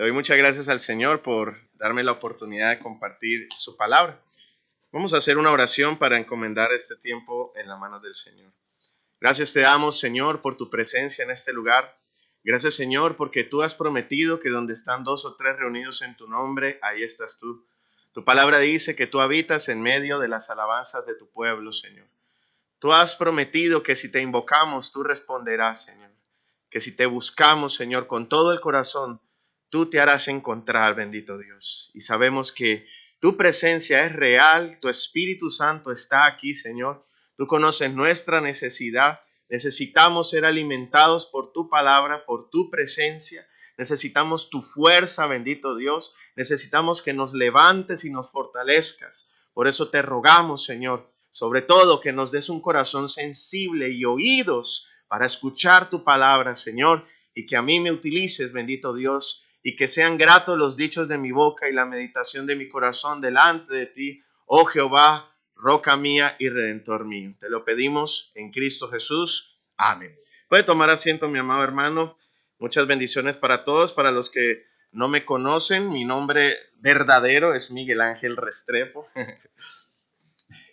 Le doy muchas gracias al Señor por darme la oportunidad de compartir su palabra. Vamos a hacer una oración para encomendar este tiempo en la mano del Señor. Gracias te damos, Señor, por tu presencia en este lugar. Gracias, Señor, porque tú has prometido que donde están 2 o 3 reunidos en tu nombre, ahí estás tú. Tu palabra dice que tú habitas en medio de las alabanzas de tu pueblo, Señor. Tú has prometido que si te invocamos, tú responderás, Señor. Que si te buscamos, Señor, con todo el corazón, tú te harás encontrar, bendito Dios. Y sabemos que tu presencia es real, tu Espíritu Santo está aquí, Señor. Tú conoces nuestra necesidad. Necesitamos ser alimentados por tu palabra, por tu presencia. Necesitamos tu fuerza, bendito Dios. Necesitamos que nos levantes y nos fortalezcas. Por eso te rogamos, Señor, sobre todo que nos des un corazón sensible y oídos para escuchar tu palabra, Señor, y que a mí me utilices, bendito Dios, y que sean gratos los dichos de mi boca y la meditación de mi corazón delante de ti, oh Jehová, roca mía y redentor mío. Te lo pedimos en Cristo Jesús. Amén. Puede tomar asiento, mi amado hermano. Muchas bendiciones para todos. Para los que no me conocen, mi nombre verdadero es Miguel Ángel Restrepo.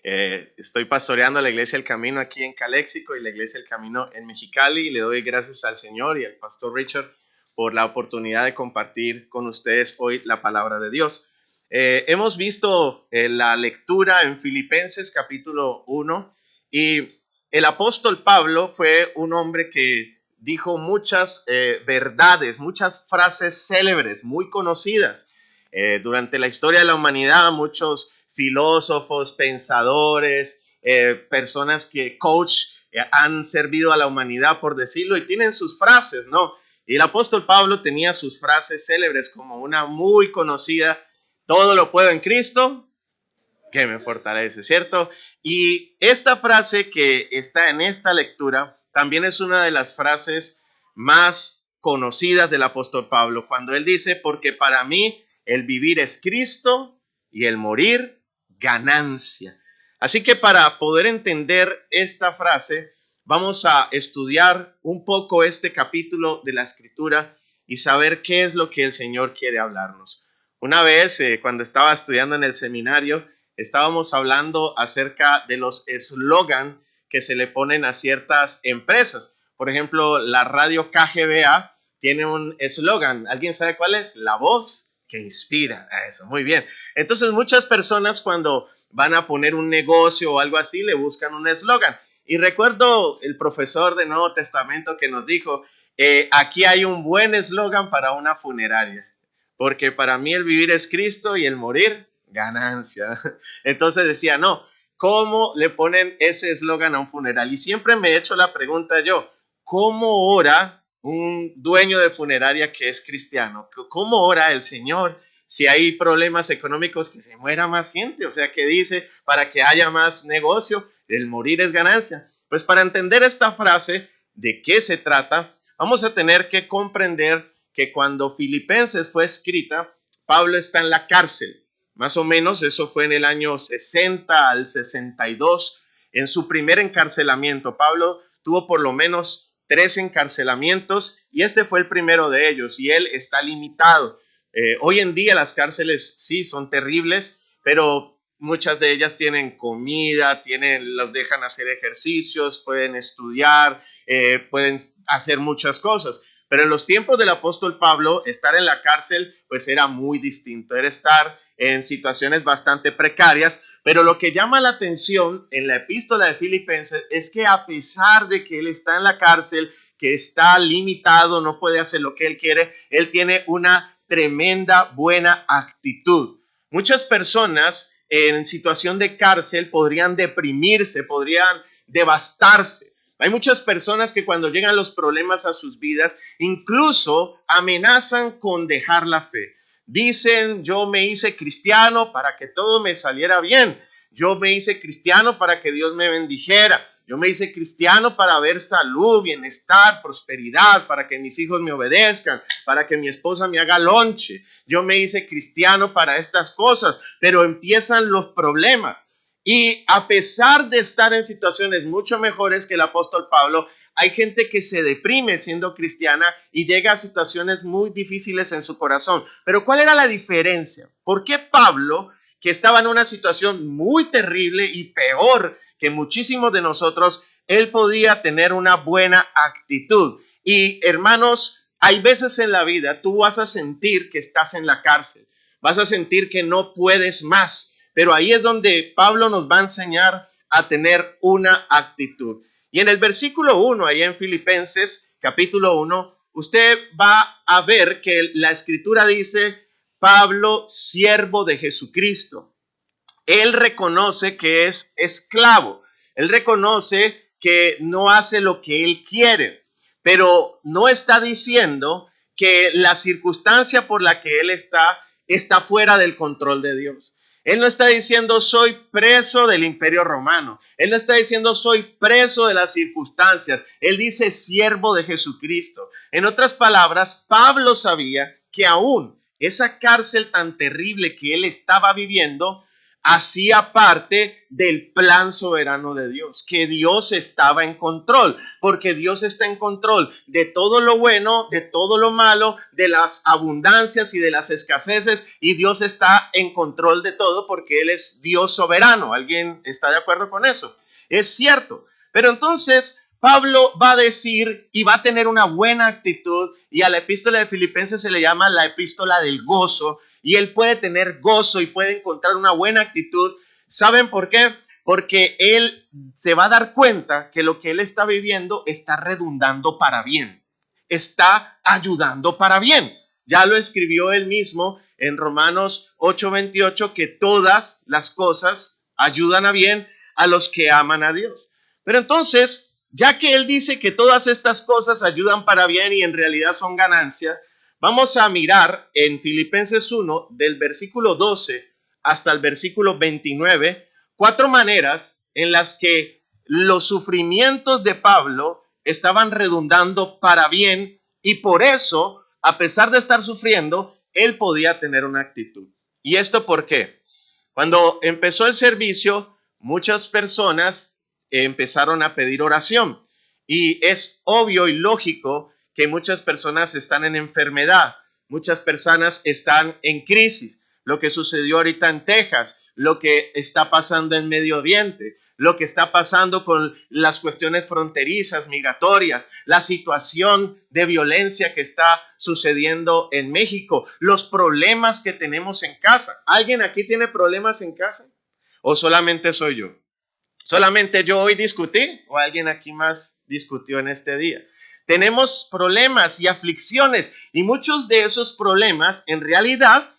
Estoy pastoreando la Iglesia El Camino aquí en Caléxico y la Iglesia El Camino en Mexicali, y le doy gracias al Señor y al pastor Richard por la oportunidad de compartir con ustedes hoy la palabra de Dios. Hemos visto la lectura en Filipenses capítulo 1, y el apóstol Pablo fue un hombre que dijo muchas verdades, muchas frases célebres, muy conocidas. Durante la historia de la humanidad, muchos filósofos, pensadores, personas que han servido a la humanidad, por decirlo, y tienen sus frases, ¿no? Y el apóstol Pablo tenía sus frases célebres, como una muy conocida: todo lo puedo en Cristo que me fortalece, ¿cierto? Y esta frase que está en esta lectura también es una de las frases más conocidas del apóstol Pablo, cuando él dice: porque para mí el vivir es Cristo y el morir ganancia. Así que para poder entender esta frase, vamos a estudiar un poco este capítulo de la Escritura y saber qué es lo que el Señor quiere hablarnos. Una vez, cuando estaba estudiando en el seminario, estábamos hablando acerca de los eslogan que se le ponen a ciertas empresas. Por ejemplo, la radio KGBA tiene un eslogan. ¿Alguien sabe cuál es? La voz que inspira. Eso, muy bien. Entonces, muchas personas, cuando van a poner un negocio o algo así, le buscan un eslogan. Y recuerdo el profesor de Nuevo Testamento que nos dijo: aquí hay un buen eslogan para una funeraria, porque para mí el vivir es Cristo y el morir ganancia. Entonces decía, no, ¿cómo le ponen ese eslogan a un funeral? Y siempre me he hecho la pregunta yo: ¿cómo ora un dueño de funeraria que es cristiano? ¿Cómo ora el Señor si hay problemas económicos, que se muera más gente? O sea, que dice, para que haya más negocio, el morir es ganancia. Pues para entender esta frase, de qué se trata, vamos a tener que comprender que cuando Filipenses fue escrita, Pablo está en la cárcel. Más o menos eso fue en el año 60 al 62. En su primer encarcelamiento, Pablo tuvo por lo menos 3 encarcelamientos, y este fue el primero de ellos, y él está limitado. Hoy en día las cárceles sí son terribles, pero muchas de ellas tienen comida, los dejan hacer ejercicios, pueden estudiar, pueden hacer muchas cosas. Pero en los tiempos del apóstol Pablo, estar en la cárcel pues era muy distinto, era estar en situaciones bastante precarias. Pero lo que llama la atención en la epístola de Filipenses es que, a pesar de que él está en la cárcel, que está limitado, no puede hacer lo que él quiere, él tiene una tremenda buena actitud. Muchas personas en situación de cárcel podrían deprimirse, podrían devastarse. Hay muchas personas que, cuando llegan los problemas a sus vidas, incluso amenazan con dejar la fe. Dicen: yo me hice cristiano para que todo me saliera bien. Yo me hice cristiano para que Dios me bendijera. Yo me hice cristiano para ver salud, bienestar, prosperidad, para que mis hijos me obedezcan, para que mi esposa me haga lonche. Yo me hice cristiano para estas cosas, pero empiezan los problemas. Y a pesar de estar en situaciones mucho mejores que el apóstol Pablo, hay gente que se deprime siendo cristiana y llega a situaciones muy difíciles en su corazón. Pero ¿cuál era la diferencia? ¿Por qué Pablo, que estaba en una situación muy terrible y peor que muchísimos de nosotros, él podía tener una buena actitud? Y hermanos, hay veces en la vida tú vas a sentir que estás en la cárcel, vas a sentir que no puedes más, pero ahí es donde Pablo nos va a enseñar a tener una actitud. Y en el versículo 1, ahí en Filipenses capítulo 1, usted va a ver que la escritura dice: Pablo, siervo de Jesucristo. Él reconoce que es esclavo, él reconoce que no hace lo que él quiere, pero no está diciendo que la circunstancia por la que él está fuera del control de Dios. Él no está diciendo soy preso del Imperio Romano. Él no está diciendo soy preso de las circunstancias. Él dice siervo de Jesucristo. En otras palabras, Pablo sabía que aún esa cárcel tan terrible que él estaba viviendo hacía parte del plan soberano de Dios, que Dios estaba en control, porque Dios está en control de todo lo bueno, de todo lo malo, de las abundancias y de las escaseces, y Dios está en control de todo porque Él es Dios soberano. ¿Alguien está de acuerdo con eso? Es cierto, pero entonces Pablo va a decir y va a tener una buena actitud, y a la epístola de Filipenses se le llama la epístola del gozo, y él puede tener gozo y puede encontrar una buena actitud. ¿Saben por qué? Porque él se va a dar cuenta que lo que él está viviendo está redundando para bien, está ayudando para bien. Ya lo escribió él mismo en Romanos 8:28, que todas las cosas ayudan a bien a los que aman a Dios. Pero entonces, ya que él dice que todas estas cosas ayudan para bien y en realidad son ganancia, vamos a mirar en Filipenses 1, del versículo 12 hasta el versículo 29, 4 maneras en las que los sufrimientos de Pablo estaban redundando para bien, y por eso, a pesar de estar sufriendo, él podía tener una actitud. ¿Y esto por qué? Cuando empezó el servicio, muchas personas empezaron a pedir oración, y es obvio y lógico que muchas personas están en enfermedad, muchas personas están en crisis. Lo que sucedió ahorita en Texas, lo que está pasando en Medio Oriente, lo que está pasando con las cuestiones fronterizas, migratorias, la situación de violencia que está sucediendo en México, los problemas que tenemos en casa. ¿Alguien aquí tiene problemas en casa? ¿O solamente soy yo? ¿Solamente yo hoy discutí o alguien aquí más discutió en este día? Tenemos problemas y aflicciones, y muchos de esos problemas en realidad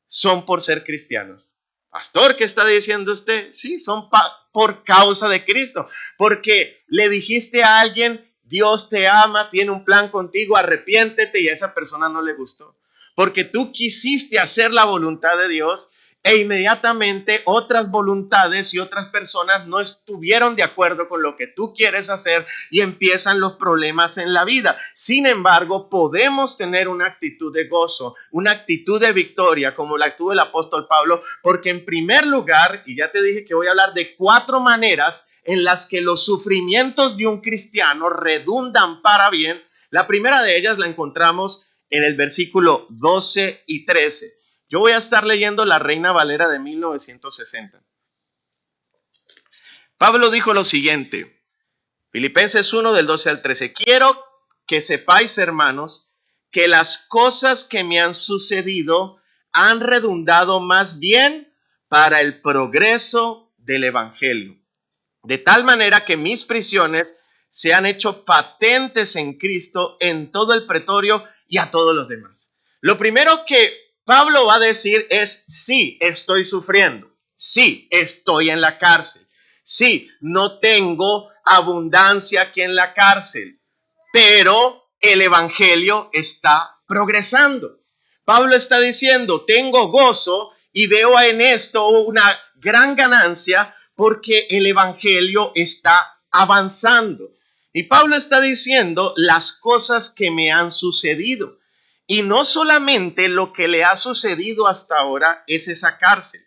son por ser cristianos. Pastor, ¿qué está diciendo usted? Sí, son por causa de Cristo, porque le dijiste a alguien, Dios te ama, tiene un plan contigo, arrepiéntete, y a esa persona no le gustó, porque tú quisiste hacer la voluntad de Dios, e inmediatamente otras voluntades y otras personas no estuvieron de acuerdo con lo que tú quieres hacer, y empiezan los problemas en la vida. Sin embargo, podemos tener una actitud de gozo, una actitud de victoria como la tuvo el apóstol Pablo, porque en primer lugar, y ya te dije que voy a hablar de 4 maneras en las que los sufrimientos de un cristiano redundan para bien. La primera de ellas la encontramos en el versículo 12 y 13. Yo voy a estar leyendo la Reina Valera de 1960. Pablo dijo lo siguiente, Filipenses 1 del 12 al 13. Quiero que sepáis, hermanos, que las cosas que me han sucedido han redundado más bien para el progreso del evangelio, de tal manera que mis prisiones se han hecho patentes en Cristo en todo el pretorio y a todos los demás. Lo primero que Pablo va a decir es: sí, estoy sufriendo, sí, estoy en la cárcel, sí, no tengo abundancia aquí en la cárcel, pero el evangelio está progresando. Pablo está diciendo, tengo gozo y veo en esto una gran ganancia porque el evangelio está avanzando. Y Pablo está diciendo las cosas que me han sucedido. Y no solamente lo que le ha sucedido hasta ahora es esa cárcel.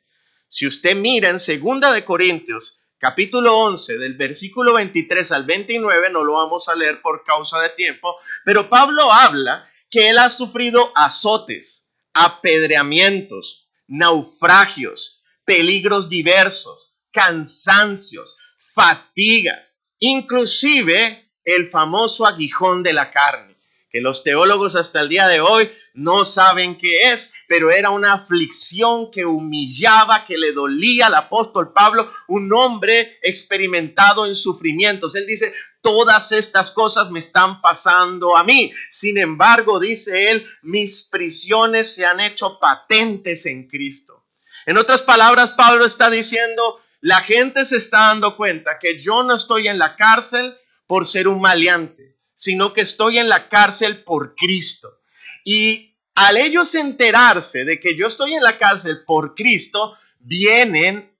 Si usted mira en 2 de Corintios, capítulo 11, del versículo 23 al 29, no lo vamos a leer por causa de tiempo, pero Pablo habla que él ha sufrido azotes, apedreamientos, naufragios, peligros diversos, cansancios, fatigas, inclusive el famoso aguijón de la carne, que los teólogos hasta el día de hoy no saben qué es, pero era una aflicción que humillaba, que le dolía al apóstol Pablo, un hombre experimentado en sufrimientos. Él dice, todas estas cosas me están pasando a mí. Sin embargo, dice él, mis prisiones se han hecho patentes en Cristo. En otras palabras, Pablo está diciendo, la gente se está dando cuenta que yo no estoy en la cárcel por ser un maleante, sino que estoy en la cárcel por Cristo. Y al ellos enterarse de que yo estoy en la cárcel por Cristo, vienen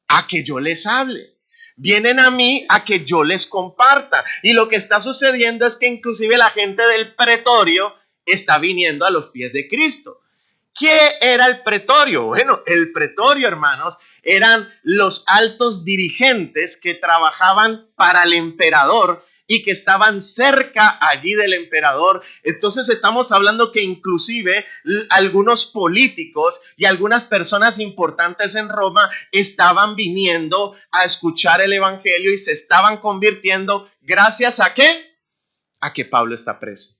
a que yo les hable. Vienen a mí a que yo les comparta. Y lo que está sucediendo es que inclusive la gente del pretorio está viniendo a los pies de Cristo. ¿Qué era el pretorio? Bueno, el pretorio, hermanos, eran los altos dirigentes que trabajaban para el emperador y que estaban cerca allí del emperador. Entonces estamos hablando que inclusive algunos políticos y algunas personas importantes en Roma estaban viniendo a escuchar el evangelio y se estaban convirtiendo. ¿Gracias a qué? A que Pablo está preso.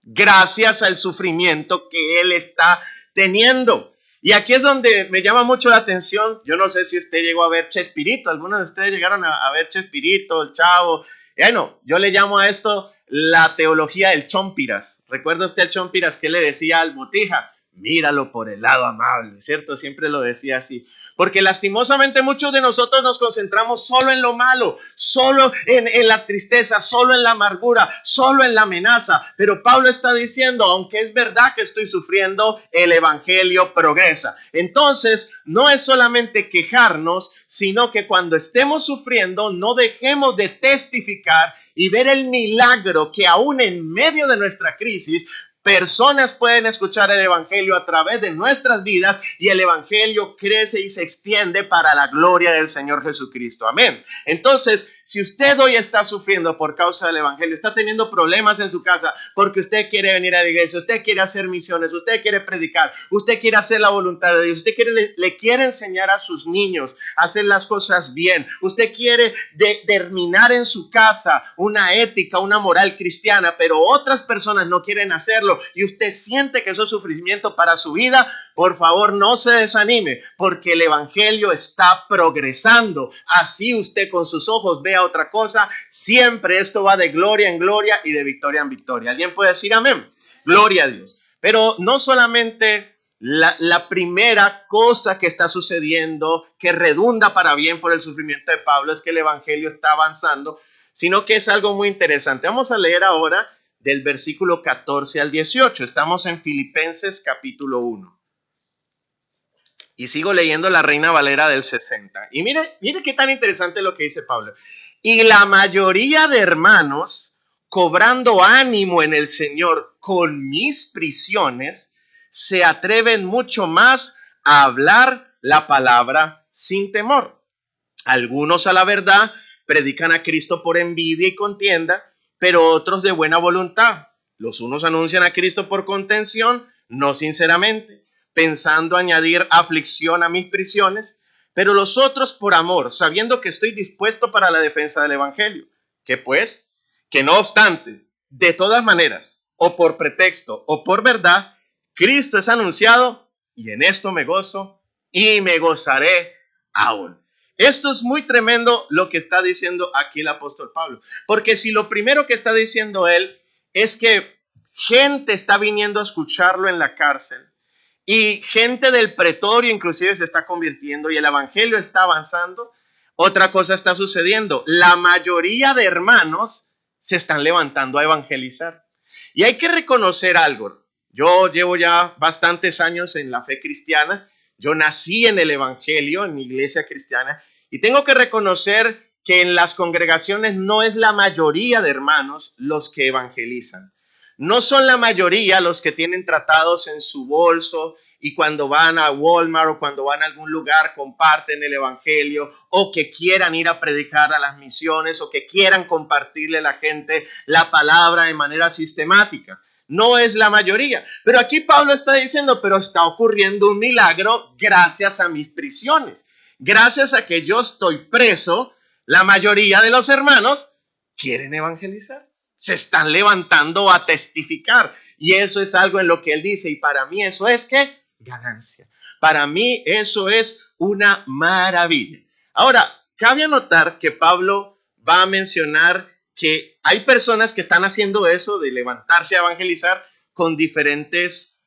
Gracias al sufrimiento que él está teniendo. Y aquí es donde me llama mucho la atención. Yo no sé si usted llegó a ver Chespirito. Algunos de ustedes llegaron a ver Chespirito, el Chavo. Bueno, yo le llamo a esto la teología del Chompiras. ¿Recuerda usted al Chompiras que le decía al Botija? Míralo por el lado amable, ¿cierto? Siempre lo decía así. Porque lastimosamente muchos de nosotros nos concentramos solo en lo malo, solo en la tristeza, solo en la amargura, solo en la amenaza. Pero Pablo está diciendo, aunque es verdad que estoy sufriendo, el evangelio progresa. Entonces, no es solamente quejarnos, sino que cuando estemos sufriendo, no dejemos de testificar y ver el milagro que aún en medio de nuestra crisis, personas pueden escuchar el evangelio a través de nuestras vidas y el evangelio crece y se extiende para la gloria del Señor Jesucristo. Amén. Entonces, si usted hoy está sufriendo por causa del evangelio, está teniendo problemas en su casa porque usted quiere venir a la iglesia, usted quiere hacer misiones, usted quiere predicar, usted quiere hacer la voluntad de Dios, usted le quiere enseñar a sus niños a hacer las cosas bien, usted quiere determinar en su casa una ética, una moral cristiana, pero otras personas no quieren hacerlo y usted siente que eso es sufrimiento para su vida, por favor no se desanime, porque el evangelio está progresando. Así usted con sus ojos vea otra cosa, siempre esto va de gloria en gloria y de victoria en victoria. ¿Alguien puede decir amén? Gloria a Dios. Pero no solamente la primera cosa que está sucediendo, que redunda para bien por el sufrimiento de Pablo, es que el evangelio está avanzando, sino que es algo muy interesante. Vamos a leer ahora del versículo 14 al 18. Estamos en Filipenses capítulo 1. Y sigo leyendo la Reina Valera del 60. Y mire qué tan interesante lo que dice Pablo. Y la mayoría de hermanos, cobrando ánimo en el Señor con mis prisiones, se atreven mucho más a hablar la palabra sin temor. Algunos a la verdad predican a Cristo por envidia y contienda, pero otros de buena voluntad. Los unos anuncian a Cristo por contención, no sinceramente, pensando añadir aflicción a mis prisiones, pero los otros por amor, sabiendo que estoy dispuesto para la defensa del evangelio. Que pues, que no obstante, de todas maneras, o por pretexto o por verdad, Cristo es anunciado y en esto me gozo y me gozaré aún. Esto es muy tremendo lo que está diciendo aquí el apóstol Pablo, porque si lo primero que está diciendo él es que gente está viniendo a escucharlo en la cárcel y gente del pretorio inclusive se está convirtiendo y el evangelio está avanzando, otra cosa está sucediendo. La mayoría de hermanos se están levantando a evangelizar. Y hay que reconocer algo. Yo llevo ya bastantes años en la fe cristiana. Yo nací en el evangelio, en mi iglesia cristiana, y tengo que reconocer que en las congregaciones no es la mayoría de hermanos los que evangelizan. No son la mayoría los que tienen tratados en su bolso y cuando van a Walmart o cuando van a algún lugar comparten el evangelio, o que quieran ir a predicar a las misiones, o que quieran compartirle a la gente la palabra de manera sistemática. No es la mayoría. Pero aquí Pablo está diciendo, pero está ocurriendo un milagro gracias a mis prisiones. Gracias a que yo estoy preso, la mayoría de los hermanos quieren evangelizar. Se están levantando a testificar. Y eso es algo en lo que él dice. Y para mí eso es ¿qué? Ganancia. Para mí eso es una maravilla. Ahora, cabe anotar que Pablo va a mencionar que hay personas que están haciendo eso de levantarse a evangelizar con diferentes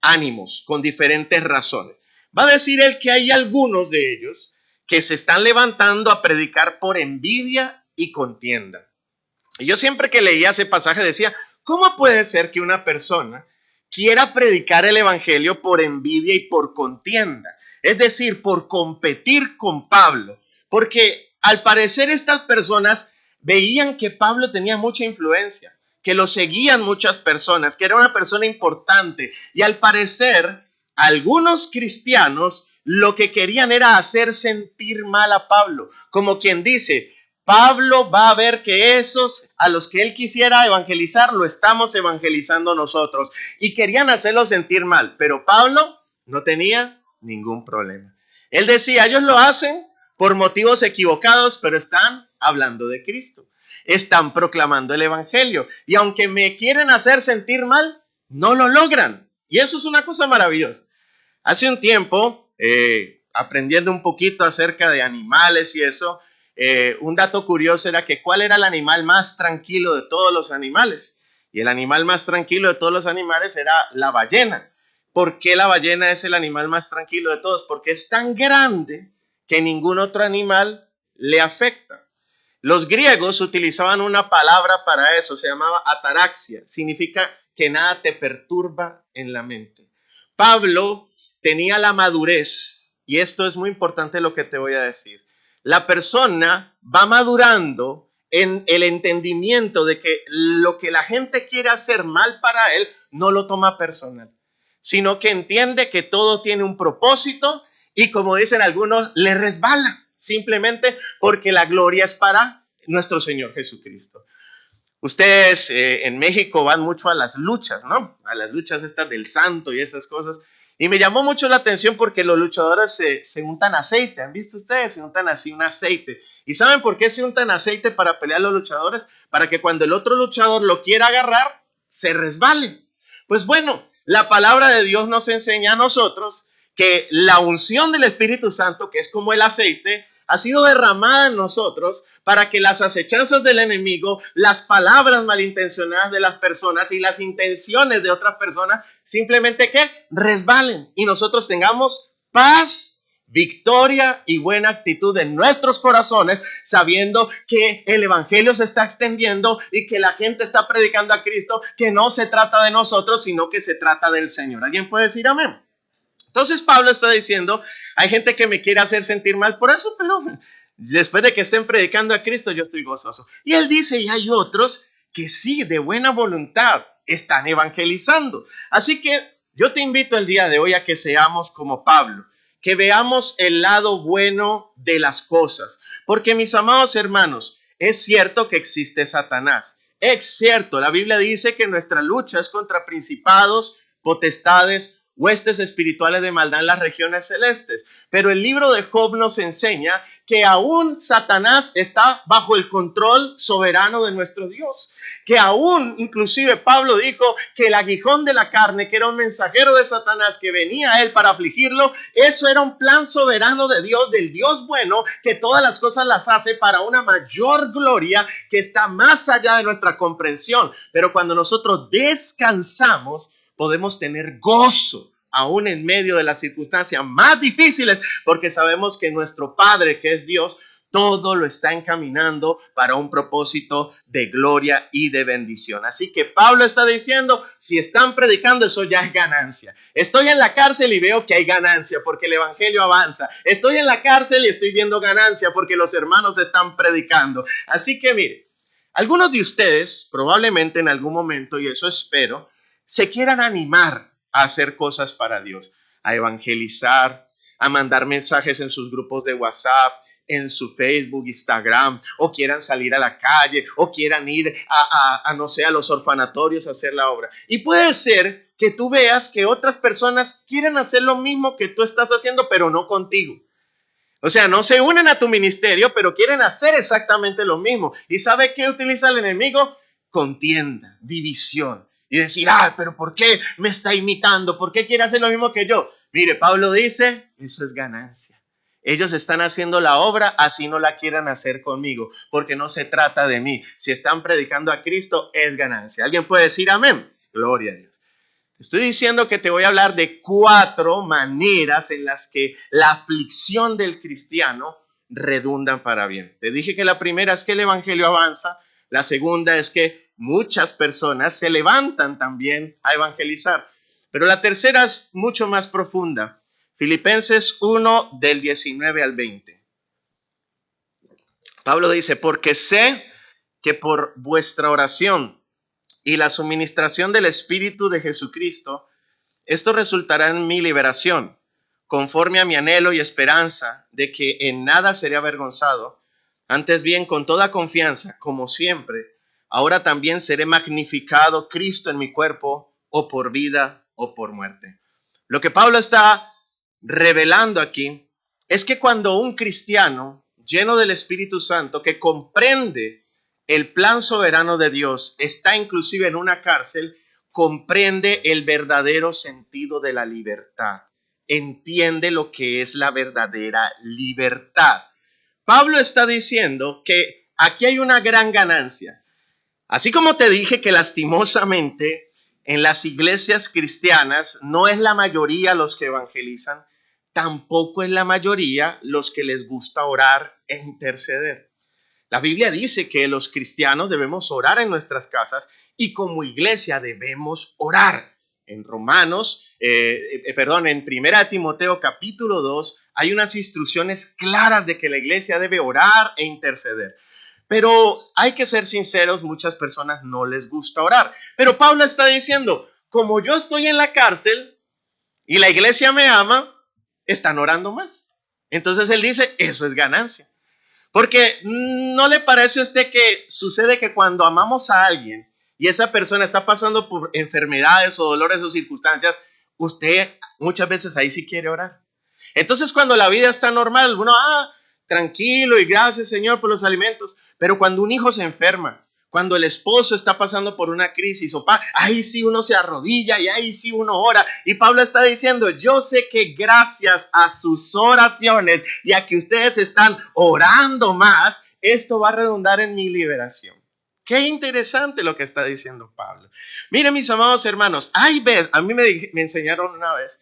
ánimos, con diferentes razones. Va a decir él que hay algunos de ellos que se están levantando a predicar por envidia y contienda. Y yo siempre que leía ese pasaje decía, ¿cómo puede ser que una persona quiera predicar el evangelio por envidia y por contienda? Es decir, por competir con Pablo. Porque al parecer estas personas veían que Pablo tenía mucha influencia, que lo seguían muchas personas, que era una persona importante. Y al parecer, algunos cristianos lo que querían era hacer sentir mal a Pablo. Como quien dice, Pablo va a ver que esos a los que él quisiera evangelizar, lo estamos evangelizando nosotros. Y querían hacerlo sentir mal, pero Pablo no tenía ningún problema. Él decía, ellos lo hacen por motivos equivocados, pero están hablando de Cristo. Están proclamando el evangelio. Y aunque me quieren hacer sentir mal, no lo logran. Y eso es una cosa maravillosa. Hace un tiempo, aprendiendo un poquito acerca de animales y eso, un dato curioso era que ¿cuál era el animal más tranquilo de todos los animales? Y el animal más tranquilo de todos los animales era la ballena. ¿Por qué la ballena es el animal más tranquilo de todos? Porque es tan grande que ningún otro animal le afecta. Los griegos utilizaban una palabra para eso, se llamaba ataraxia, significa que nada te perturba en la mente. Pablo tenía la madurez, y esto es muy importante lo que te voy a decir. La persona va madurando en el entendimiento de que lo que la gente quiere hacer mal para él no lo toma personal, sino que entiende que todo tiene un propósito y, como dicen algunos, le resbala simplemente porque la gloria es para nuestro Señor Jesucristo. Ustedes en México van mucho a las luchas, ¿no? A las luchas estas del santo y esas cosas. Y me llamó mucho la atención porque los luchadores se untan aceite. ¿Han visto ustedes? Se untan así un aceite. ¿Y saben por qué se untan aceite para pelear los luchadores? Para que cuando el otro luchador lo quiera agarrar, se resbale. Pues bueno, la palabra de Dios nos enseña a nosotros que la unción del Espíritu Santo, que es como el aceite, ha sido derramada en nosotros para que las acechanzas del enemigo, las palabras malintencionadas de las personas y las intenciones de otras personas simplemente que resbalen y nosotros tengamos paz, victoria y buena actitud en nuestros corazones, sabiendo que el evangelio se está extendiendo y que la gente está predicando a Cristo, que no se trata de nosotros, sino que se trata del Señor. ¿Alguien puede decir amén? Entonces Pablo está diciendo, hay gente que me quiere hacer sentir mal por eso, pero después de que estén predicando a Cristo, yo estoy gozoso. Y él dice, y hay otros que sí, de buena voluntad, están evangelizando. Así que yo te invito el día de hoy a que seamos como Pablo, que veamos el lado bueno de las cosas. Porque mis amados hermanos, es cierto que existe Satanás. Es cierto, la Biblia dice que nuestra lucha es contra principados, potestades, huestes espirituales de maldad en las regiones celestes. Pero el libro de Job nos enseña que aún Satanás está bajo el control soberano de nuestro Dios. Que aún, inclusive Pablo dijo que el aguijón de la carne, que era un mensajero de Satanás que venía a él para afligirlo, eso era un plan soberano de Dios, del Dios bueno, que todas las cosas las hace para una mayor gloria que está más allá de nuestra comprensión. Pero cuando nosotros descansamos, podemos tener gozo aún en medio de las circunstancias más difíciles, porque sabemos que nuestro Padre, que es Dios, todo lo está encaminando para un propósito de gloria y de bendición. Así que Pablo está diciendo, si están predicando, eso ya es ganancia. Estoy en la cárcel y veo que hay ganancia porque el evangelio avanza. Estoy en la cárcel y estoy viendo ganancia porque los hermanos están predicando. Así que mire, algunos de ustedes probablemente en algún momento, y eso espero, se quieran animar a hacer cosas para Dios, a evangelizar, a mandar mensajes en sus grupos de WhatsApp, en su Facebook, Instagram, o quieran salir a la calle, o quieran ir no sé, a los orfanatorios a hacer la obra. Y puede ser que tú veas que otras personas quieren hacer lo mismo que tú estás haciendo, pero no contigo. O sea, no se unen a tu ministerio, pero quieren hacer exactamente lo mismo. ¿Y sabe qué utiliza el enemigo? Contienda, división. Y decir, pero ¿por qué me está imitando? ¿Por qué quiere hacer lo mismo que yo? Mire, Pablo dice, eso es ganancia. Ellos están haciendo la obra, así no la quieran hacer conmigo, porque no se trata de mí. Si están predicando a Cristo, es ganancia. ¿Alguien puede decir amén? Gloria a Dios. Estoy diciendo que te voy a hablar de 4 maneras en las que la aflicción del cristiano redundan para bien. Te dije que la primera es que el evangelio avanza. La segunda es que muchas personas se levantan también a evangelizar. Pero la tercera es mucho más profunda. Filipenses 1 del 19 al 20. Pablo dice, porque sé que por vuestra oración y la suministración del Espíritu de Jesucristo, esto resultará en mi liberación, conforme a mi anhelo y esperanza de que en nada seré avergonzado, antes bien con toda confianza, como siempre, ahora también seré magnificado Cristo en mi cuerpo, o por vida o por muerte. Lo que Pablo está revelando aquí es que cuando un cristiano lleno del Espíritu Santo, que comprende el plan soberano de Dios, está inclusive en una cárcel, comprende el verdadero sentido de la libertad, entiende lo que es la verdadera libertad. Pablo está diciendo que aquí hay una gran ganancia. Así como te dije que lastimosamente en las iglesias cristianas no es la mayoría los que evangelizan, tampoco es la mayoría los que les gusta orar e interceder. La Biblia dice que los cristianos debemos orar en nuestras casas y como iglesia debemos orar. En en 1 Timoteo capítulo 2 hay unas instrucciones claras de que la iglesia debe orar e interceder. Pero hay que ser sinceros, muchas personas no les gusta orar. Pero Pablo está diciendo, como yo estoy en la cárcel y la iglesia me ama, están orando más. Entonces él dice, eso es ganancia. Porque ¿no le parece a usted que sucede que cuando amamos a alguien y esa persona está pasando por enfermedades o dolores o circunstancias, usted muchas veces ahí sí quiere orar? Entonces cuando la vida está normal, uno, tranquilo y gracias Señor por los alimentos. Pero cuando un hijo se enferma, cuando el esposo está pasando por una crisis, ahí sí uno se arrodilla y ahí sí uno ora. Y Pablo está diciendo, yo sé que gracias a sus oraciones y a que ustedes están orando más, esto va a redundar en mi liberación. Qué interesante lo que está diciendo Pablo. Miren, mis amados hermanos, a mí me enseñaron una vez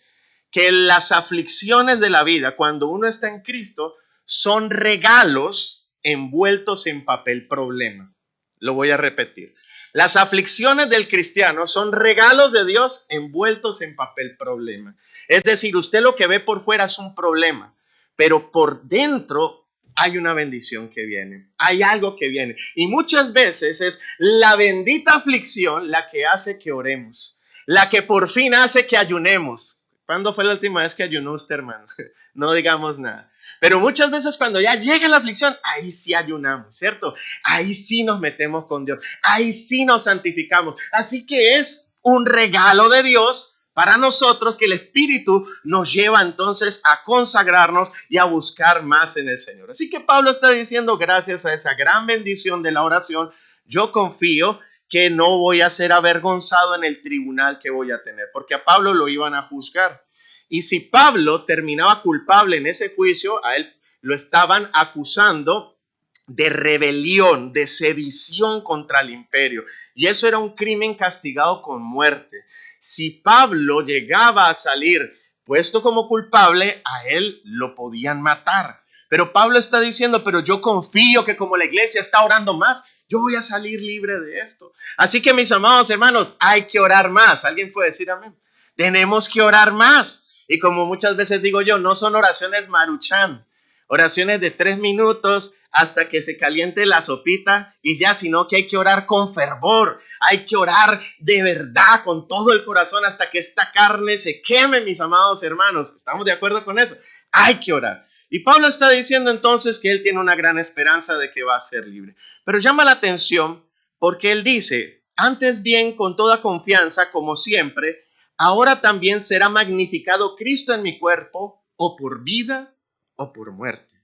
que las aflicciones de la vida, cuando uno está en Cristo, son regalos envueltos en papel problema. Lo voy a repetir. Las aflicciones del cristiano son regalos de Dios envueltos en papel problema. Es decir, usted lo que ve por fuera es un problema, pero por dentro hay una bendición que viene. Hay algo que viene. Y muchas veces es la bendita aflicción la que hace que oremos, la que por fin hace que ayunemos. ¿Cuándo fue la última vez que ayunó usted, hermano? No digamos nada. Pero muchas veces cuando ya llega la aflicción, ahí sí ayunamos, ¿cierto? Ahí sí nos metemos con Dios, ahí sí nos santificamos. Así que es un regalo de Dios para nosotros que el Espíritu nos lleva entonces a consagrarnos y a buscar más en el Señor. Así que Pablo está diciendo, gracias a esa gran bendición de la oración, yo confío que no voy a ser avergonzado en el tribunal que voy a tener, porque a Pablo lo iban a juzgar. Y si Pablo terminaba culpable en ese juicio, a él lo estaban acusando de rebelión, de sedición contra el imperio. Y eso era un crimen castigado con muerte. Si Pablo llegaba a salir puesto como culpable, a él lo podían matar. Pero Pablo está diciendo, pero yo confío que como la iglesia está orando más, yo voy a salir libre de esto. Así que mis amados hermanos, hay que orar más. ¿Alguien puede decir amén? Tenemos que orar más. Y como muchas veces digo yo, no son oraciones maruchan, Oraciones de 3 minutos hasta que se caliente la sopita y ya, sino que hay que orar con fervor, hay que orar de verdad con todo el corazón hasta que esta carne se queme, mis amados hermanos. ¿Estamos de acuerdo con eso? Hay que orar. Y Pablo está diciendo entonces que él tiene una gran esperanza de que va a ser libre. Pero llama la atención porque él dice, antes bien con toda confianza, como siempre, ahora también será magnificado Cristo en mi cuerpo, o por vida o por muerte.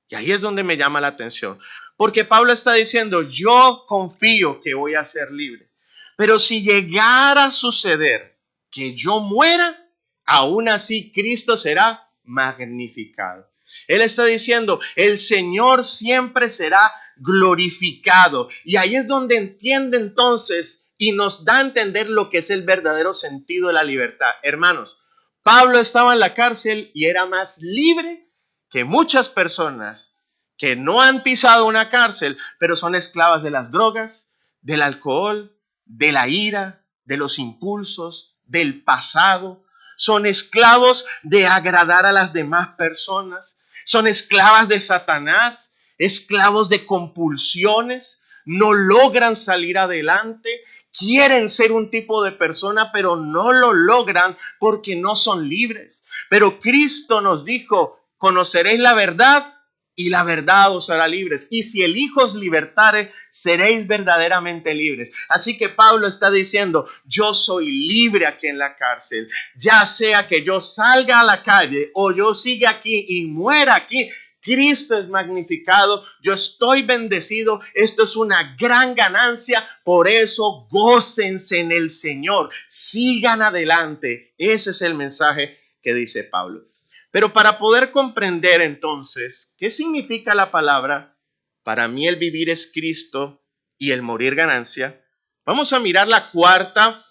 Y ahí es donde me llama la atención. Porque Pablo está diciendo, yo confío que voy a ser libre. Pero si llegara a suceder que yo muera, aún así Cristo será magnificado. Él está diciendo, el Señor siempre será glorificado. Y ahí es donde entiende entonces y nos da a entender lo que es el verdadero sentido de la libertad. Hermanos, Pablo estaba en la cárcel y era más libre que muchas personas que no han pisado una cárcel, pero son esclavas de las drogas, del alcohol, de la ira, de los impulsos, del pasado. Son esclavos de agradar a las demás personas. Son esclavas de Satanás, esclavos de compulsiones. No logran salir adelante. Quieren ser un tipo de persona, pero no lo logran porque no son libres. Pero Cristo nos dijo, conoceréis la verdad y la verdad os hará libres. Y si el Hijo os libertare, seréis verdaderamente libres. Así que Pablo está diciendo, yo soy libre aquí en la cárcel. Ya sea que yo salga a la calle o yo siga aquí y muera aquí, Cristo es magnificado, yo estoy bendecido, esto es una gran ganancia, por eso gócense en el Señor, sigan adelante. Ese es el mensaje que dice Pablo. Pero para poder comprender entonces qué significa la palabra, para mí el vivir es Cristo y el morir ganancia, vamos a mirar la cuarta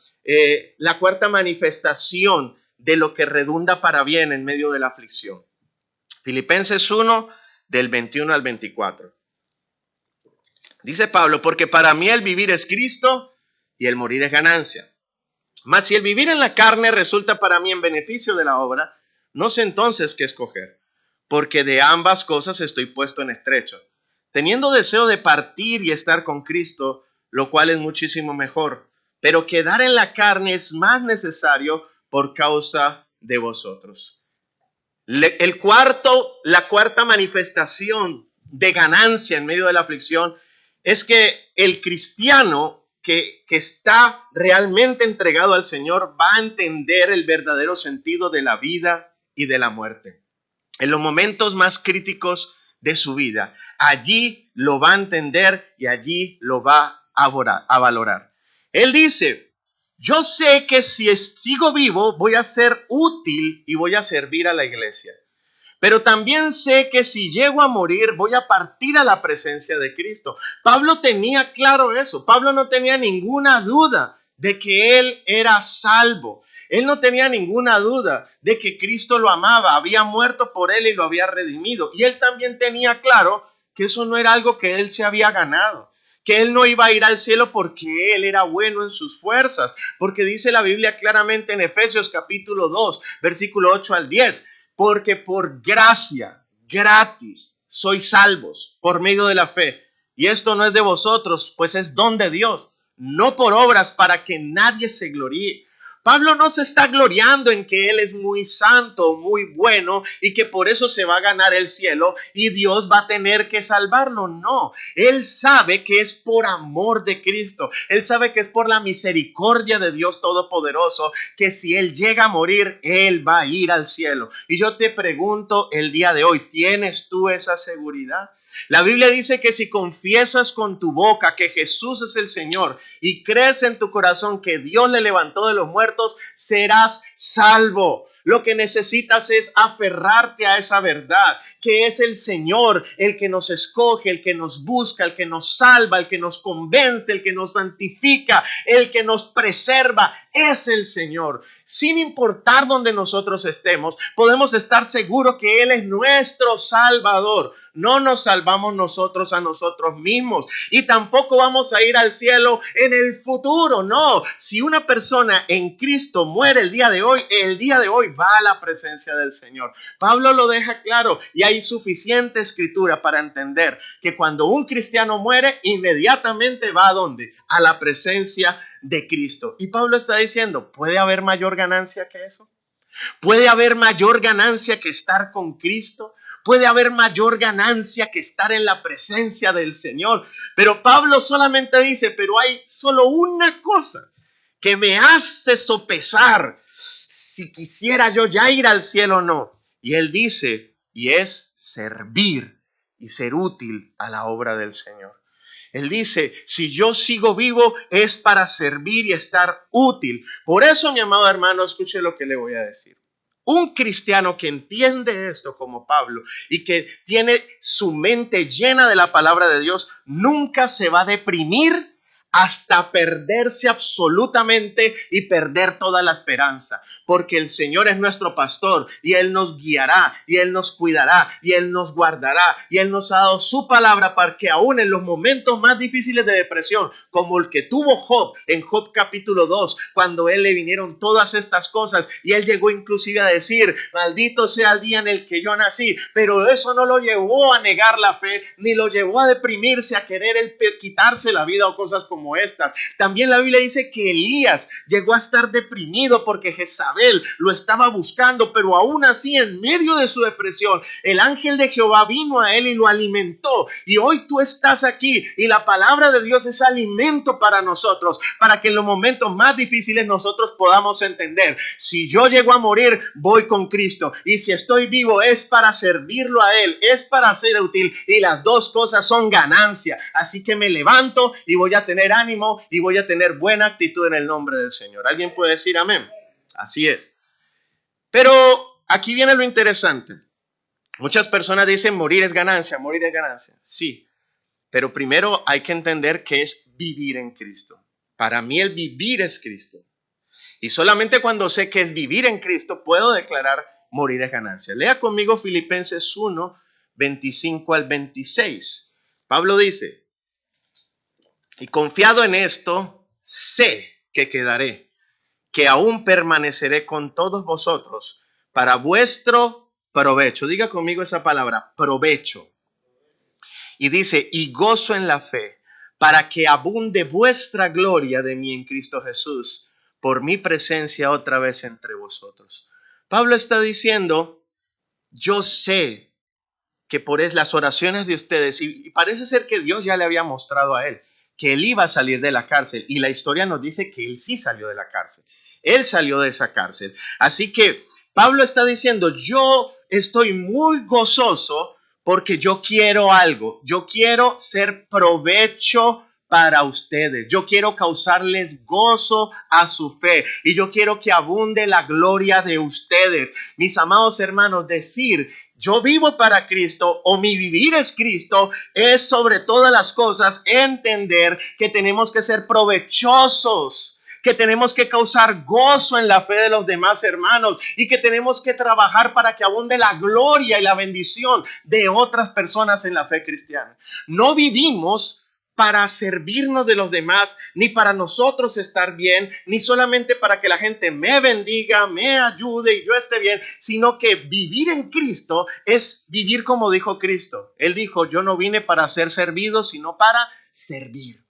manifestación de lo que redunda para bien en medio de la aflicción. Filipenses 1, del 21 al 24. Dice Pablo, porque para mí el vivir es Cristo y el morir es ganancia. Mas si el vivir en la carne resulta para mí en beneficio de la obra, no sé entonces qué escoger, porque de ambas cosas estoy puesto en estrecho, teniendo deseo de partir y estar con Cristo, lo cual es muchísimo mejor, pero quedar en la carne es más necesario por causa de vosotros. La cuarta manifestación de ganancia en medio de la aflicción es que el cristiano que está realmente entregado al Señor va a entender el verdadero sentido de la vida y de la muerte. En los momentos más críticos de su vida, allí lo va a entender y allí lo va a valorar. Él dice, yo sé que si sigo vivo voy a ser útil y voy a servir a la iglesia. Pero también sé que si llego a morir voy a partir a la presencia de Cristo. Pablo tenía claro eso. Pablo no tenía ninguna duda de que él era salvo. Él no tenía ninguna duda de que Cristo lo amaba, había muerto por él y lo había redimido. Y él también tenía claro que eso no era algo que él se había ganado, que él no iba a ir al cielo porque él era bueno en sus fuerzas, porque dice la Biblia claramente en Efesios capítulo 2, versículo 8 al 10, porque por gracia, gratis, sois salvos por medio de la fe. Y esto no es de vosotros, pues es don de Dios, no por obras para que nadie se gloríe. Pablo no se está gloriando en que él es muy santo, muy bueno y que por eso se va a ganar el cielo y Dios va a tener que salvarlo. No, él sabe que es por amor de Cristo. Él sabe que es por la misericordia de Dios Todopoderoso que si él llega a morir, él va a ir al cielo. Y yo te pregunto el día de hoy, ¿tienes tú esa seguridad? La Biblia dice que si confiesas con tu boca que Jesús es el Señor y crees en tu corazón que Dios le levantó de los muertos, serás salvo. Lo que necesitas es aferrarte a esa verdad, que es el Señor, el que nos escoge, el que nos busca, el que nos salva, el que nos convence, el que nos santifica, el que nos preserva. Es el Señor. Sin importar donde nosotros estemos, podemos estar seguros que Él es nuestro Salvador. no nos salvamos nosotros a nosotros mismos y tampoco vamos a ir al cielo en el futuro. No, si una persona en Cristo muere el día de hoy va a la presencia del Señor. Pablo lo deja claro y hay suficiente escritura para entender que cuando un cristiano muere, inmediatamente va a ¿dónde? A la presencia de Cristo. Y Pablo está diciendo, ¿puede haber mayor ganancia que eso? ¿Puede haber mayor ganancia que estar con Cristo? ¿Puede haber mayor ganancia que estar en la presencia del Señor? Pero Pablo solamente dice, pero hay solo una cosa que me hace sopesar si quisiera yo ya ir al cielo o no. Y él dice, y es servir y ser útil a la obra del Señor. Él dice, si yo sigo vivo es para servir y estar útil. Por eso, mi amado hermano, escuche lo que le voy a decir. Un cristiano que entiende esto como Pablo y que tiene su mente llena de la palabra de Dios, nunca se va a deprimir hasta perderse absolutamente y perder toda la esperanza. Porque el Señor es nuestro pastor y Él nos guiará y Él nos cuidará y Él nos guardará y Él nos ha dado su palabra para que aún en los momentos más difíciles de depresión, como el que tuvo Job en Job capítulo 2, cuando Él le vinieron todas estas cosas y Él llegó inclusive a decir, maldito sea el día en el que yo nací, pero eso no lo llevó a negar la fe, ni lo llevó a deprimirse, a querer quitarse la vida o cosas como estas. También la Biblia dice que Elías llegó a estar deprimido porque Jezabel lo estaba buscando, pero aún así en medio de su depresión el ángel de Jehová vino a él y lo alimentó. Y hoy tú estás aquí y la palabra de Dios es alimento para nosotros, para que en los momentos más difíciles nosotros podamos entender, si yo llego a morir voy con Cristo y si estoy vivo es para servirlo a Él, es para ser útil y las dos cosas son ganancia. Así que me levanto y voy a tener ánimo y voy a tener buena actitud en el nombre del Señor. ¿Alguien puede decir amén? Así es. Pero aquí viene lo interesante. Muchas personas dicen morir es ganancia, morir es ganancia. Sí, pero primero hay que entender qué es vivir en Cristo. Para mí el vivir es Cristo. Y solamente cuando sé qué es vivir en Cristo puedo declarar morir es ganancia. Lea conmigo Filipenses 1, 25 al 26. Pablo dice, y confiado en esto, sé que quedaré, que aún permaneceré con todos vosotros para vuestro provecho. Diga conmigo esa palabra, provecho. Y dice, y gozo en la fe, para que abunde vuestra gloria de mí en Cristo Jesús, por mi presencia otra vez entre vosotros. Pablo está diciendo, yo sé que por las oraciones de ustedes, y parece ser que Dios ya le había mostrado a él que él iba a salir de la cárcel, y la historia nos dice que él sí salió de la cárcel. Él salió de esa cárcel. Así que Pablo está diciendo, yo estoy muy gozoso porque yo quiero algo. Yo quiero ser provecho para ustedes. Yo quiero causarles gozo a su fe y yo quiero que abunde la gloria de ustedes. Mis amados hermanos, decir yo vivo para Cristo o mi vivir es Cristo es sobre todas las cosas entender que tenemos que ser provechosos, que tenemos que causar gozo en la fe de los demás hermanos y que tenemos que trabajar para que abunde la gloria y la bendición de otras personas en la fe cristiana. No vivimos para servirnos de los demás, ni para nosotros estar bien, ni solamente para que la gente me bendiga, me ayude y yo esté bien, sino que vivir en Cristo es vivir como dijo Cristo. Él dijo, yo no vine para ser servido, sino para servir,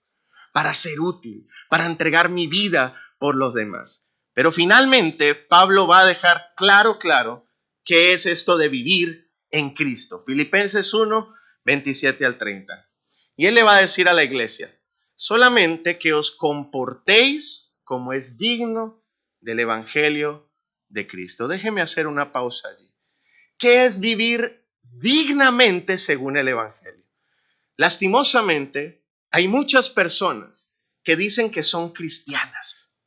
para ser útil, para entregar mi vida por los demás. Pero finalmente Pablo va a dejar claro qué es esto de vivir en Cristo. Filipenses 1, 27 al 30. Y él le va a decir a la iglesia, solamente que os comportéis como es digno del evangelio de Cristo. Déjeme hacer una pausa allí. ¿Qué es vivir dignamente según el evangelio? Lastimosamente, hay muchas personas que dicen que son cristianas.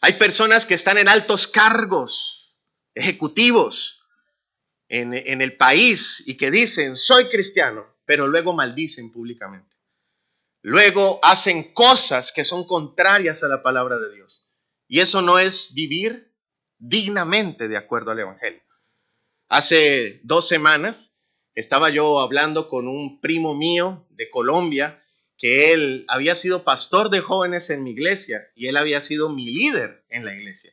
Hay personas que están en altos cargos ejecutivos en el país y que dicen, soy cristiano, pero luego maldicen públicamente. Luego hacen cosas que son contrarias a la palabra de Dios. Y eso no es vivir dignamente de acuerdo al evangelio. Hace 2 semanas estaba yo hablando con un primo mío de Colombia, que él había sido pastor de jóvenes en mi iglesia y él había sido mi líder en la iglesia.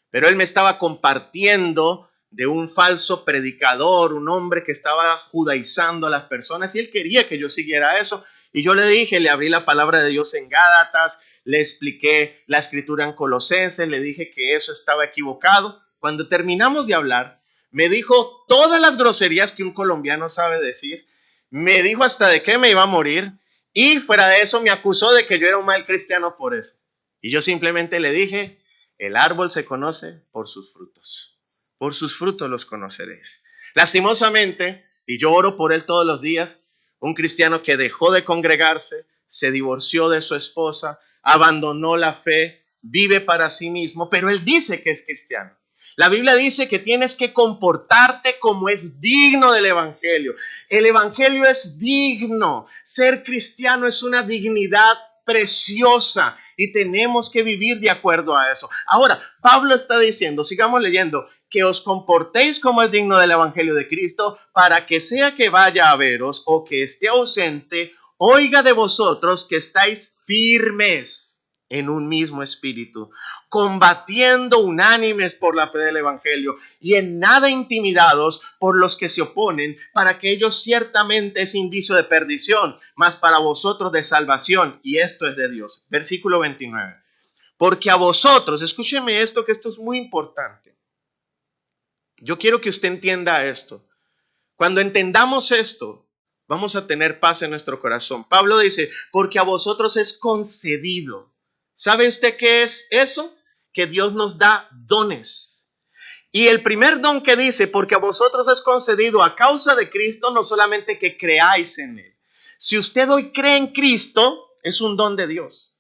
Pero él me estaba compartiendo de un falso predicador, un hombre que estaba judaizando a las personas, y él quería que yo siguiera eso. Y yo le dije, le abrí la palabra de Dios en Gálatas, le expliqué la escritura en Colosenses, le dije que eso estaba equivocado. Cuando terminamos de hablar, me dijo todas las groserías que un colombiano sabe decir, me dijo hasta de qué me iba a morir, y fuera de eso me acusó de que yo era un mal cristiano por eso. Y yo simplemente le dije, el árbol se conoce por sus frutos. Por sus frutos los conoceréis. Lastimosamente, y yo oro por él todos los días, un cristiano que dejó de congregarse, se divorció de su esposa, abandonó la fe, vive para sí mismo, pero él dice que es cristiano. La Biblia dice que tienes que comportarte como es digno del evangelio. El evangelio es digno. Ser cristiano es una dignidad preciosa y tenemos que vivir de acuerdo a eso. Ahora, Pablo está diciendo, sigamos leyendo, que os comportéis como es digno del evangelio de Cristo, para que sea que vaya a veros o que esté ausente, oiga de vosotros que estáis firmes en un mismo espíritu, combatiendo unánimes por la fe del evangelio y en nada intimidados por los que se oponen, para que ellos ciertamente es indicio de perdición, mas para vosotros de salvación, y esto es de Dios. Versículo 29. Porque a vosotros, escúcheme esto, que esto es muy importante. Yo quiero que usted entienda esto. Cuando entendamos esto, vamos a tener paz en nuestro corazón. Pablo dice, porque a vosotros es concedido. ¿Sabe usted qué es eso? Que Dios nos da dones. Y el primer don que dice, porque a vosotros es concedido a causa de Cristo, no solamente que creáis en Él. Si usted hoy cree en Cristo, es un don de Dios.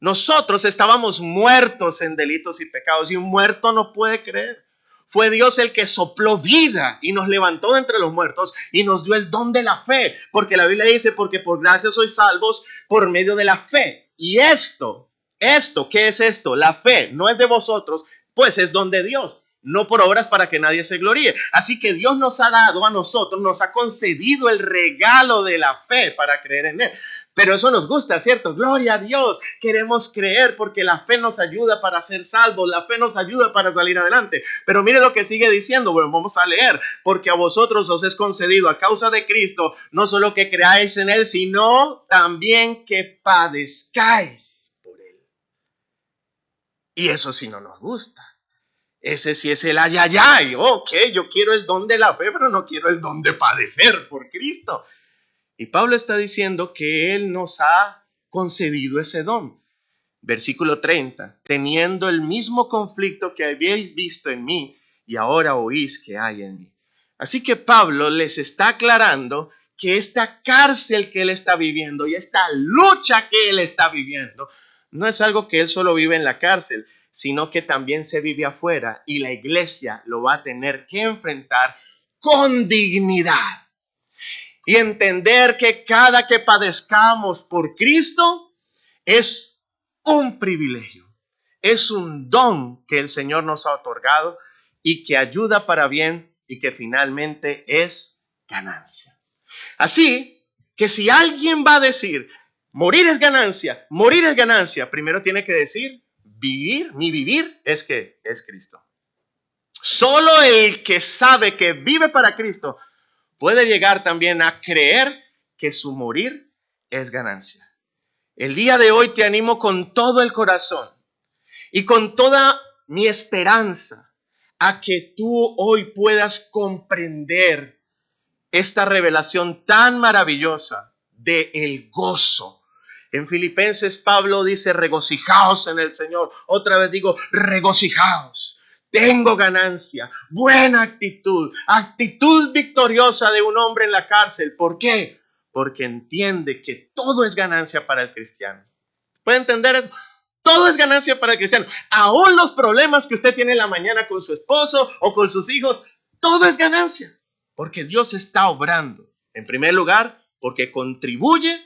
Nosotros estábamos muertos en delitos y pecados, y un muerto no puede creer. Fue Dios el que sopló vida y nos levantó de entre los muertos y nos dio el don de la fe. Porque la Biblia dice, porque por gracia sois salvos por medio de la fe. Y esto, ¿qué es esto? La fe no es de vosotros, pues es don de Dios. No por obras para que nadie se gloríe. Así que Dios nos ha dado a nosotros, nos ha concedido el regalo de la fe para creer en Él. Pero eso nos gusta, ¿cierto? Gloria a Dios. Queremos creer porque la fe nos ayuda para ser salvos. La fe nos ayuda para salir adelante. Pero mire lo que sigue diciendo. Bueno, vamos a leer. Porque a vosotros os es concedido a causa de Cristo, no solo que creáis en Él, sino también que padezcáis por Él. Y eso sí no nos gusta. Ese sí es el ayayay. Ok, yo quiero el don de la fe, pero no quiero el don de padecer por Cristo. Y Pablo está diciendo que Él nos ha concedido ese don. Versículo 30. Teniendo el mismo conflicto que habéis visto en mí y ahora oís que hay en mí. Así que Pablo les está aclarando que esta cárcel que él está viviendo y esta lucha que él está viviendo no es algo que él solo vive en la cárcel, sino que también se vive afuera y la iglesia lo va a tener que enfrentar con dignidad. Y entender que cada que padezcamos por Cristo es un privilegio, es un don que el Señor nos ha otorgado y que ayuda para bien y que finalmente es ganancia. Así que si alguien va a decir, morir es ganancia, primero tiene que decir, vivir, mi vivir es que es Cristo. Solo el que sabe que vive para Cristo puede llegar también a creer que su morir es ganancia. El día de hoy te animo con todo el corazón y con toda mi esperanza a que tú hoy puedas comprender esta revelación tan maravillosa de el gozo. En Filipenses Pablo dice regocijaos en el Señor. Otra vez digo regocijaos. Tengo ganancia, buena actitud, actitud victoriosa de un hombre en la cárcel. ¿Por qué? Porque entiende que todo es ganancia para el cristiano. ¿Puede entender eso? Todo es ganancia para el cristiano. Aún los problemas que usted tiene en la mañana con su esposo o con sus hijos, todo es ganancia. Porque Dios está obrando. En primer lugar, porque contribuye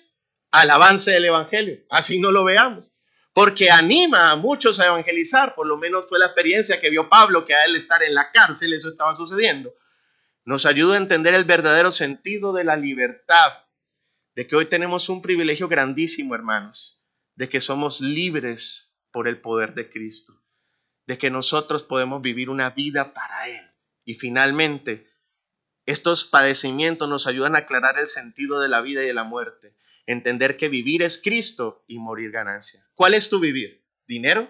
al avance del evangelio. Así no lo veamos. Porque anima a muchos a evangelizar, por lo menos fue la experiencia que vio Pablo, que a él estar en la cárcel eso estaba sucediendo. Nos ayuda a entender el verdadero sentido de la libertad, de que hoy tenemos un privilegio grandísimo, hermanos, de que somos libres por el poder de Cristo, de que nosotros podemos vivir una vida para Él. Y finalmente, estos padecimientos nos ayudan a aclarar el sentido de la vida y de la muerte, entender que vivir es Cristo y morir ganancia. ¿Cuál es tu vivir? ¿Dinero?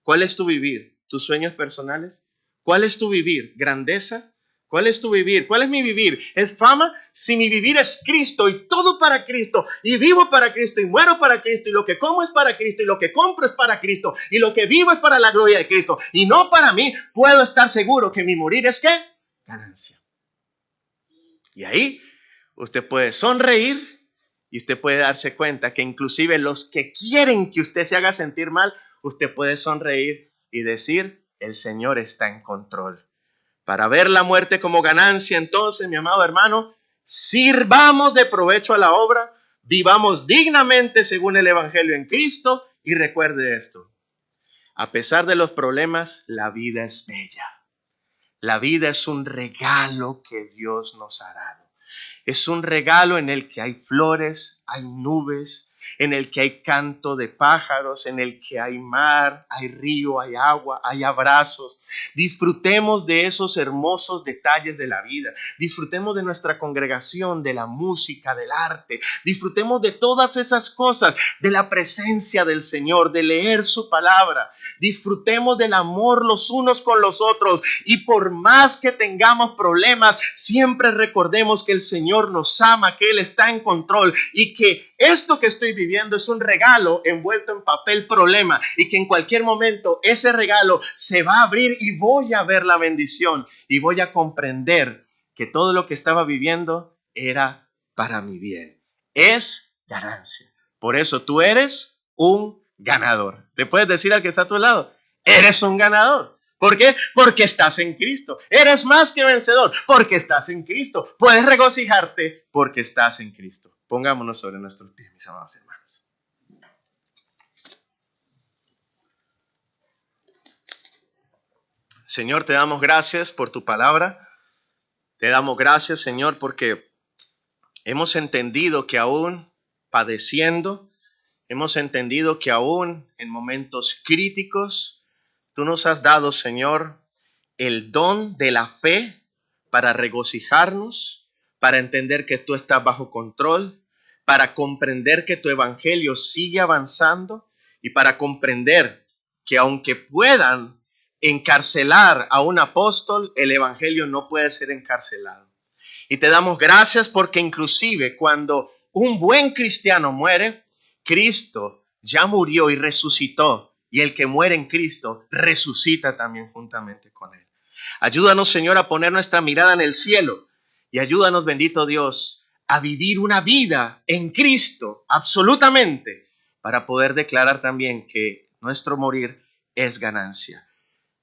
¿Cuál es tu vivir? ¿Tus sueños personales? ¿Cuál es tu vivir? ¿Grandeza? ¿Cuál es tu vivir? ¿Cuál es mi vivir? ¿Es fama? Si mi vivir es Cristo y todo para Cristo, y vivo para Cristo y muero para Cristo, y lo que como es para Cristo, y lo que compro es para Cristo, y lo que vivo es para la gloria de Cristo, y no para mí, puedo estar seguro que mi morir es ¿qué? Ganancia. Y ahí usted puede sonreír y usted puede darse cuenta que inclusive los que quieren que usted se haga sentir mal, usted puede sonreír y decir, el Señor está en control. Para ver la muerte como ganancia, entonces, mi amado hermano, sirvamos de provecho a la obra, vivamos dignamente según el Evangelio en Cristo y recuerde esto, a pesar de los problemas, la vida es bella. La vida es un regalo que Dios nos ha dado. Es un regalo en el que hay flores, hay nubes, en el que hay canto de pájaros, en el que hay mar, hay río, hay agua, hay abrazos. Disfrutemos de esos hermosos detalles de la vida. Disfrutemos de nuestra congregación, de la música, del arte. Disfrutemos de todas esas cosas, de la presencia del Señor, de leer su palabra. Disfrutemos del amor los unos con los otros. Y por más que tengamos problemas, siempre recordemos que el Señor nos ama, que Él está en control y que esto que estoy viviendo es un regalo envuelto en papel problema y que en cualquier momento ese regalo se va a abrir y voy a ver la bendición y voy a comprender que todo lo que estaba viviendo era para mi bien. Es ganancia. Por eso tú eres un ganador. Le puedes decir al que está a tu lado, eres un ganador. ¿Por qué? Porque estás en Cristo. Eres más que vencedor porque estás en Cristo. Puedes regocijarte porque estás en Cristo. Pongámonos sobre nuestros pies, mis amados hermanos. Señor, te damos gracias por tu palabra. Te damos gracias, Señor, porque hemos entendido que aún padeciendo, hemos entendido que aún en momentos críticos, tú nos has dado, Señor, el don de la fe para regocijarnos, para entender que tú estás bajo control, para comprender que tu evangelio sigue avanzando y para comprender que aunque puedan encarcelar a un apóstol, el evangelio no puede ser encarcelado. Y te damos gracias porque inclusive cuando un buen cristiano muere, Cristo ya murió y resucitó. Y el que muere en Cristo resucita también juntamente con Él. Ayúdanos, Señor, a poner nuestra mirada en el cielo. Y ayúdanos, bendito Dios, a vivir una vida en Cristo, absolutamente, para poder declarar también que nuestro morir es ganancia.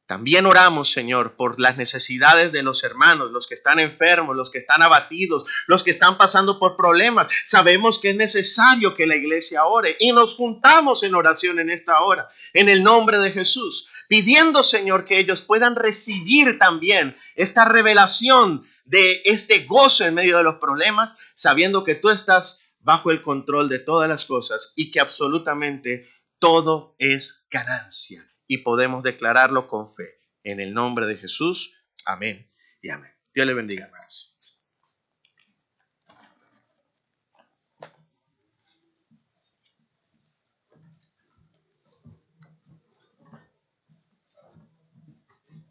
También oramos, Señor, por las necesidades de los hermanos, los que están enfermos, los que están abatidos, los que están pasando por problemas. Sabemos que es necesario que la iglesia ore y nos juntamos en oración en esta hora, en el nombre de Jesús, pidiendo, Señor, que ellos puedan recibir también esta revelación de este gozo en medio de los problemas, sabiendo que tú estás bajo el control de todas las cosas y que absolutamente todo es ganancia. Y podemos declararlo con fe. En el nombre de Jesús. Amén y amén. Dios le bendiga, hermanos.